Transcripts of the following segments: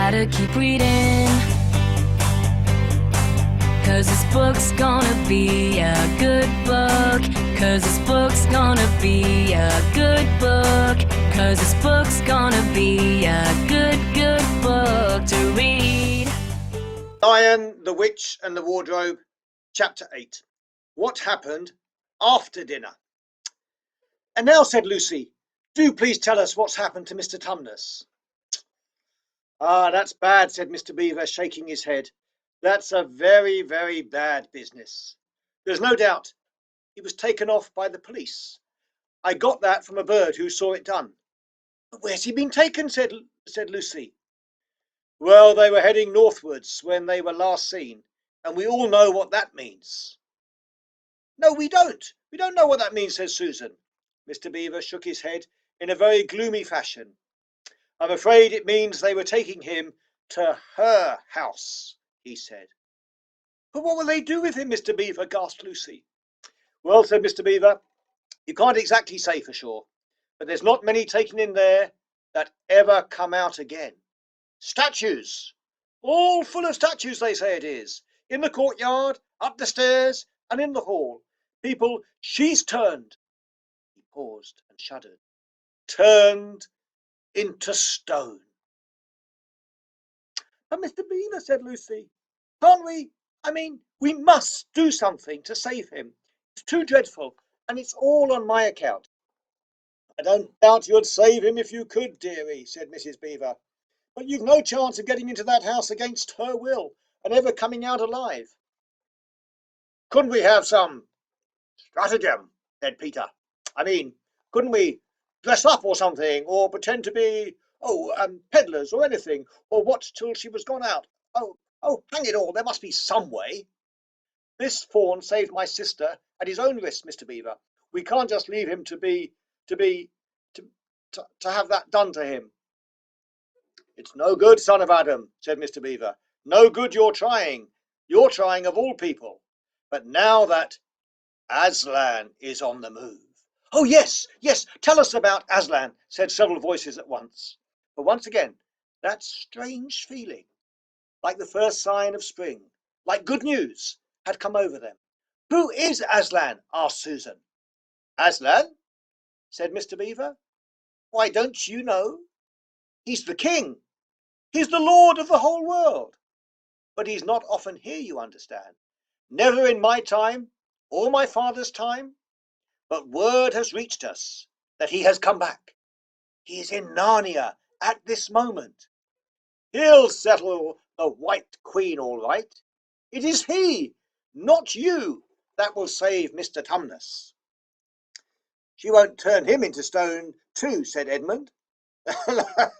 gotta keep reading, 'cause this book's gonna be a good book. 'Cause this book's gonna be a good book. 'Cause this book's gonna be a good book to read. Lion, the Witch and the Wardrobe, Chapter 8. What happened after dinner? And now, said Lucy, do please tell us what's happened to Mr. Tumnus. Ah, that's bad, said Mr. Beaver, shaking his head. That's a very, very bad business. There's no doubt he was taken off by the police. I got that from a bird who saw it done. But where's he been taken? said Lucy. Well, they were heading northwards when they were last seen, and we all know what that means. No, we don't. We don't know what that means, says Susan. Mr. Beaver shook his head in a very gloomy fashion. I'm afraid it means they were taking him to her house, he said. But what will they do with him, Mr. Beaver? Gasped Lucy. Well, said Mr. Beaver, you can't exactly say for sure, but there's not many taken in there that ever come out again. Statues! All full of statues, they say it is. In the courtyard, up the stairs, and in the hall. People, she's turned. He paused and shuddered. Turned into stone. But Mr. Beaver, said Lucy, can't we? We must do something to save him. It's too dreadful, and it's all on my account. I don't doubt you'd save him if you could, dearie, said Mrs. Beaver. But you've no chance of getting into that house against her will, and ever coming out alive. Couldn't we have some stratagem? Said Peter. Couldn't we dress up or something, or pretend to be, peddlers or anything, or watch till she was gone out? Oh, hang it all, there must be some way. This fawn saved my sister at his own risk, Mr. Beaver. We can't just leave him to have that done to him. It's no good, son of Adam, said Mr. Beaver. No good you're trying. You're trying of all people. But now that Aslan is on the move. Oh, yes, tell us about Aslan, said several voices at once. But once again, that strange feeling, like the first sign of spring, like good news, had come over them. Who is Aslan? asked Susan. Aslan? said Mr. Beaver. Why, don't you know? He's the king. He's the lord of the whole world. But he's not often here, you understand. Never in my time, or my father's time. But word has reached us that he has come back. He is in Narnia at this moment. He'll settle the White Queen all right. It is he, not you, that will save Mr. Tumnus. She won't turn him into stone too, said Edmund.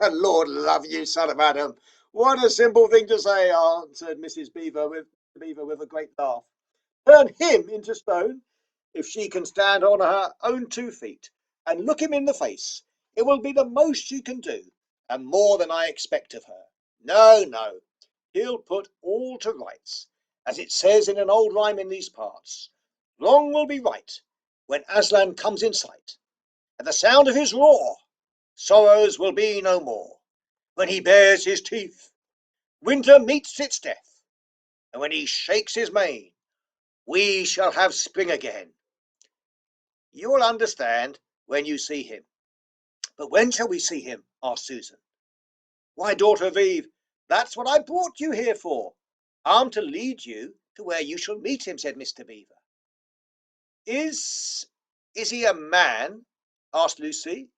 Lord love you, son of Adam. What a simple thing to say, answered Mrs. Beaver with a great laugh. Turn him into stone? If she can stand on her own 2 feet and look him in the face, it will be the most she can do, and more than I expect of her. No, he'll put all to rights, as it says in an old rhyme in these parts. Wrong will be right when Aslan comes in sight. At the sound of his roar, sorrows will be no more. When he bares his teeth, winter meets its death, and when he shakes his mane, we shall have spring again. You'll understand when you see him. But when shall we see him? asked Susan. Why, daughter of Eve, that's what I brought you here for. I'm to lead you to where you shall meet him, said Mr. Beaver. Is he a man? asked Lucy.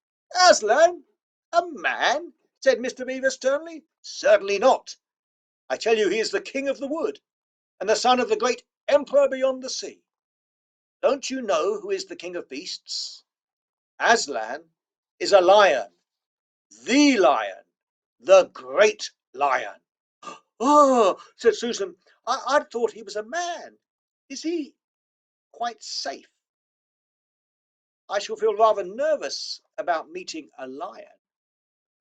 Aslan? A man? said Mr. Beaver sternly. Certainly not. I tell you he is the king of the wood, and the son of the great emperor beyond the sea. Don't you know who is the king of beasts? Aslan is a lion, the great lion. Oh, said Susan, I'd thought he was a man. Is he quite safe? I shall feel rather nervous about meeting a lion.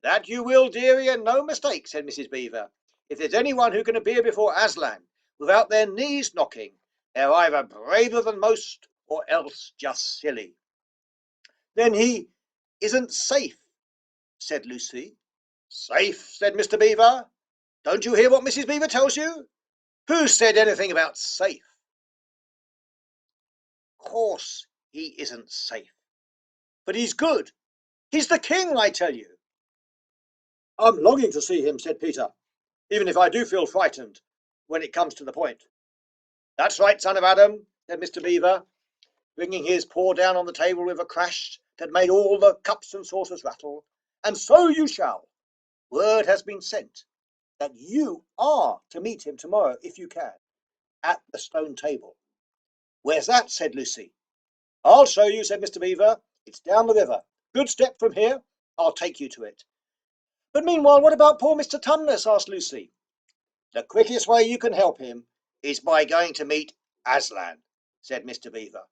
That you will, dearie, and no mistake, said Mrs. Beaver. If there's anyone who can appear before Aslan without their knees knocking, they're either braver than most or else just silly. Then he isn't safe, said Lucy. Safe, said Mr. Beaver. Don't you hear what Mrs. Beaver tells you? Who said anything about safe? Of course he isn't safe. But he's good. He's the king, I tell you. I'm longing to see him, said Peter, even if I do feel frightened when it comes to the point. That's right, son of Adam, said Mr. Beaver, bringing his paw down on the table with a crash that made all the cups and saucers rattle. And so you shall. Word has been sent that you are to meet him tomorrow, if you can, at the stone table. Where's that? Said Lucy. I'll show you, said Mr. Beaver. It's down the river. Good step from here. I'll take you to it. But meanwhile, what about poor Mr. Tumnus? Asked Lucy. The quickest way you can help him is by going to meet Aslan, said Mr. Beaver.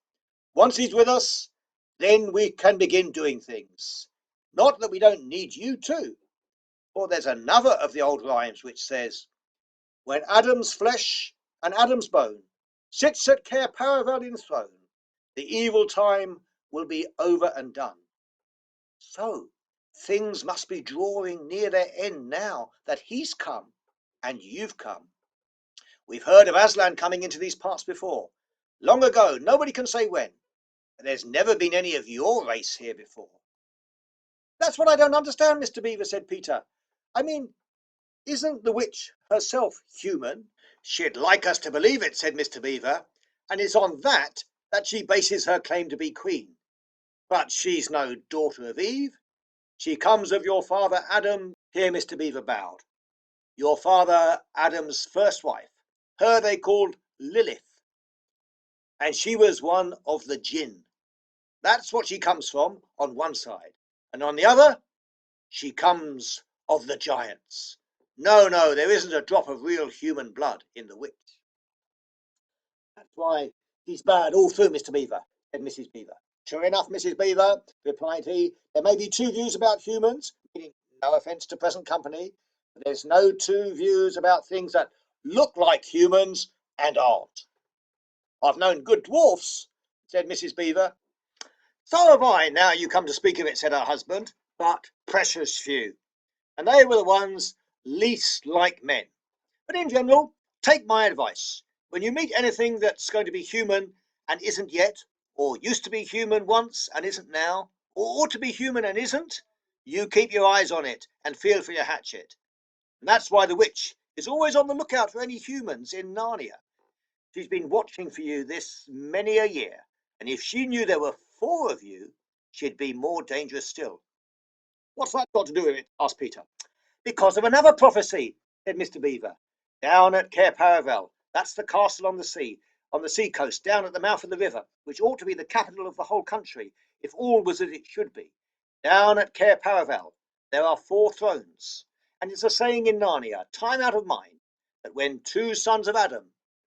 Once he's with us, then we can begin doing things. Not that we don't need you too, for there's another of the old rhymes which says, when Adam's flesh and Adam's bone sits at Cair Paravel enthroned, the evil time will be over and done. So things must be drawing near their end now that he's come and you've come. We've heard of Aslan coming into these parts before. Long ago, nobody can say when. But there's never been any of your race here before. That's what I don't understand, Mr. Beaver, said Peter. I mean, isn't the witch herself human? She'd like us to believe it, said Mr. Beaver, and it's on that she bases her claim to be queen. But she's no daughter of Eve. She comes of your father Adam. Here Mr. Beaver bowed. Your father Adam's first wife. Her they called Lilith. And she was one of the jinn. That's what she comes from on one side. And on the other, she comes of the giants. No, there isn't a drop of real human blood in the witch. That's why he's bad all through, Mr. Beaver, said Mrs. Beaver. True enough, Mrs. Beaver, replied he. There may be two views about humans, meaning no offence to present company, but there's no two views about things that look like humans and aren't. I've known good dwarfs, said Mrs. Beaver. So have I, now you come to speak of it, said her husband, but precious few. And they were the ones least like men. But in general, take my advice. When you meet anything that's going to be human and isn't yet, or used to be human once and isn't now, or ought to be human and isn't, you keep your eyes on it and feel for your hatchet. And that's why the witch is always on the lookout for any humans in Narnia. She's been watching for you this many a year, and if she knew there were 4 of you, she'd be more dangerous still. What's that got to do with it? Asked Peter. Because of another prophecy, said Mr. Beaver. Down at Cair Paravel, that's the castle on the sea coast, down at the mouth of the river, which ought to be the capital of the whole country, if all was as it should be. Down at Cair Paravel, there are 4 thrones, and it's a saying in Narnia, time out of mind, that when 2 sons of Adam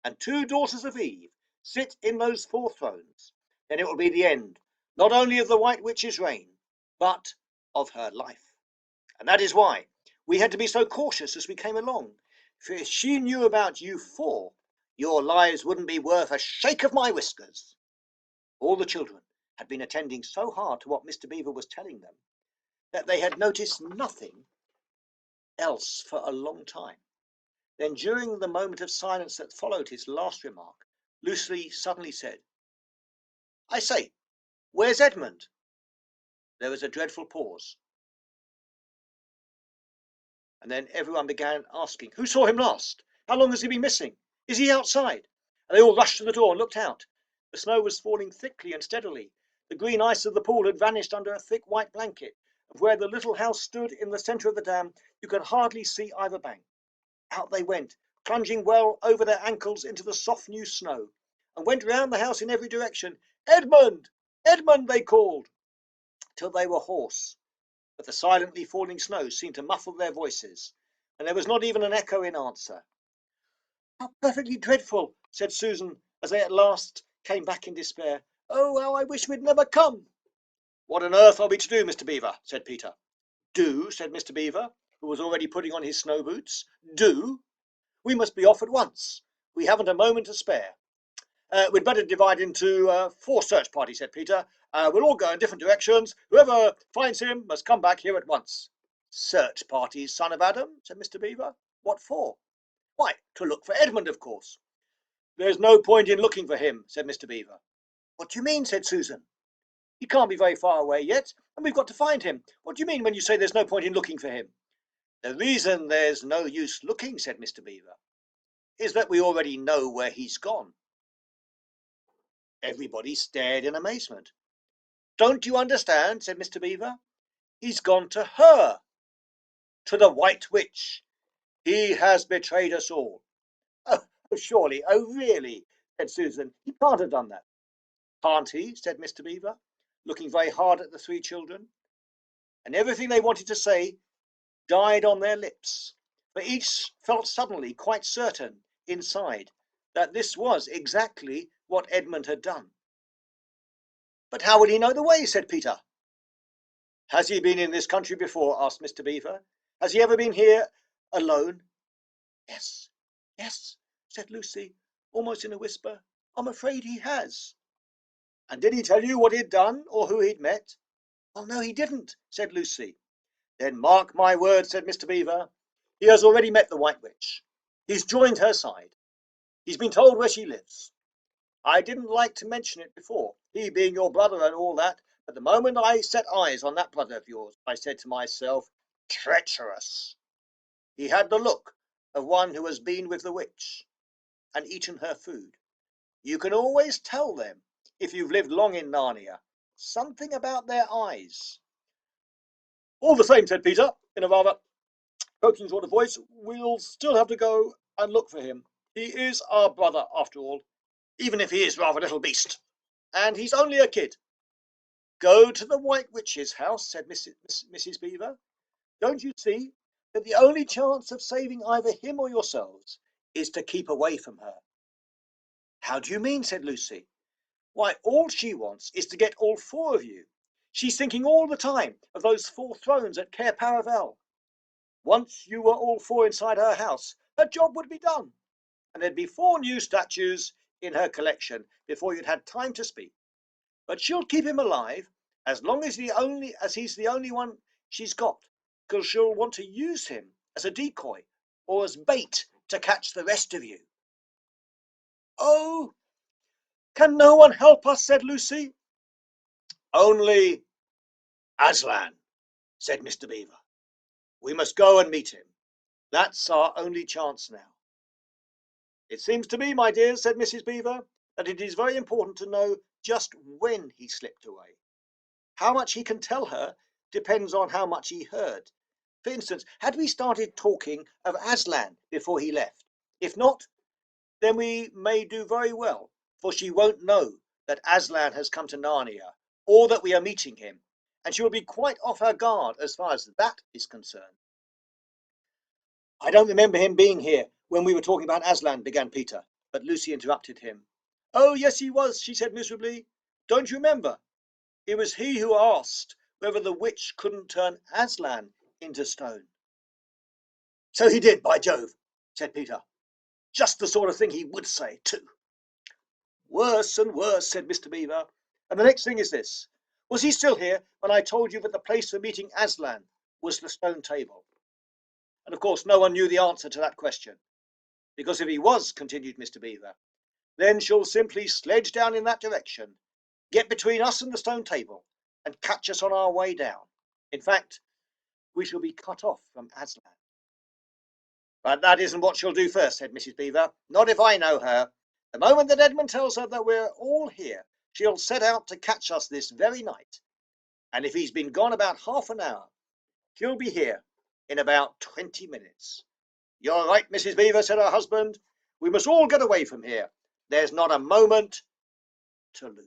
and 2 daughters of Eve sit in those 4 thrones, then it will be the end, not only of the White Witch's reign, but of her life. And that is why we had to be so cautious as we came along. For if she knew about you 4, your lives wouldn't be worth a shake of my whiskers. All the children had been attending so hard to what Mr. Beaver was telling them that they had noticed nothing else for a long time. Then, during the moment of silence that followed his last remark, Lucy suddenly said, I say, where's Edmund? There was a dreadful pause. And then everyone began asking, who saw him last? How long has he been missing? Is he outside? And they all rushed to the door and looked out. The snow was falling thickly and steadily. The green ice of the pool had vanished under a thick white blanket, and where the little house stood in the centre of the dam, you could hardly see either bank. Out they went, plunging well over their ankles into the soft new snow, and went round the house in every direction. Edmund! Edmund! They called, till they were hoarse. But the silently falling snow seemed to muffle their voices, and there was not even an echo in answer. How perfectly dreadful, said Susan, as they at last came back in despair. Oh, how I wish we'd never come. What on earth are we to do, Mr. Beaver? Said Peter. Do, said Mr. Beaver, who was already putting on his snow boots. Do? We must be off at once. We haven't a moment to spare. We'd better divide into 4 search parties, said Peter. We'll all go in different directions. Whoever finds him must come back here at once. Search parties, son of Adam, said Mr. Beaver. What for? Why, to look for Edmund, of course. There's no point in looking for him, said Mr. Beaver. What do you mean, said Susan. He can't be very far away yet, and we've got to find him. What do you mean when you say there's no point in looking for him? The reason there's no use looking, said Mr. Beaver, is that we already know where he's gone. Everybody stared in amazement. Don't you understand, said Mr. Beaver. He's gone to her, to the White Witch. He has betrayed us all. Oh, surely, oh really, said Susan. He can't have done that. Can't he? Said Mr. Beaver, looking very hard at the three children. And everything they wanted to say died on their lips, for each felt suddenly quite certain inside that this was exactly what Edmund had done. But how will he know the way? Said Peter. Has he been in this country before? Asked Mr. Beaver. Has he ever been here alone? Yes, yes, said Lucy, almost in a whisper. I'm afraid he has. And did he tell you what he'd done or who he'd met? Oh, no, he didn't, said Lucy. Then mark my words, said Mr. Beaver. He has already met the White Witch. He's joined her side. He's been told where she lives. I didn't like to mention it before, he being your brother and all that, but the moment I set eyes on that brother of yours, I said to myself, treacherous. He had the look of one who has been with the witch and eaten her food. You can always tell them, if you've lived long in Narnia, something about their eyes. All the same, said Peter, in a rather croaking sort of voice, we'll still have to go and look for him. He is our brother, after all, even if he is rather a little beast. And he's only a kid. Go to the White Witch's house, said Mrs. Beaver. Don't you see that the only chance of saving either him or yourselves is to keep away from her? How do you mean? Said Lucy. Why, all she wants is to get all four of you. She's thinking all the time of those 4 thrones at Cair Paravel. Once you were all 4 inside her house, her job would be done, and there'd be 4 new statues in her collection before you'd had time to speak. But she'll keep him alive as long as he's the only one she's got, because she'll want to use him as a decoy or as bait to catch the rest of you. Oh, can no one help us? Said Lucy. Only Aslan, said Mr. Beaver. We must go and meet him. That's our only chance now. It seems to me, my dears, said Mrs. Beaver, that it is very important to know just when he slipped away. How much he can tell her depends on how much he heard. For instance, had we started talking of Aslan before he left? If not, then we may do very well, for she won't know that Aslan has come to Narnia, or that we are meeting him, and she will be quite off her guard as far as that is concerned. I don't remember him being here when we were talking about Aslan, began Peter, but Lucy interrupted him. Oh, yes, he was, she said miserably. Don't you remember? It was he who asked whether the witch couldn't turn Aslan into stone. So he did, by Jove, said Peter. Just the sort of thing he would say, too. Worse and worse, said Mr. Beaver. And the next thing is this. Was he still here when I told you that the place for meeting Aslan was the stone table? And of course no one knew the answer to that question. Because if he was, continued Mr. Beaver, then she'll simply sledge down in that direction, get between us and the stone table, and catch us on our way down. In fact, we shall be cut off from Aslan. But that isn't what she'll do first, said Mrs. Beaver. Not if I know her. The moment that Edmund tells her that we're all here, she'll set out to catch us this very night. And if he's been gone about half an hour, he'll be here in about 20 minutes. You're right, Mrs. Beaver, said her husband. We must all get away from here. There's not a moment to lose.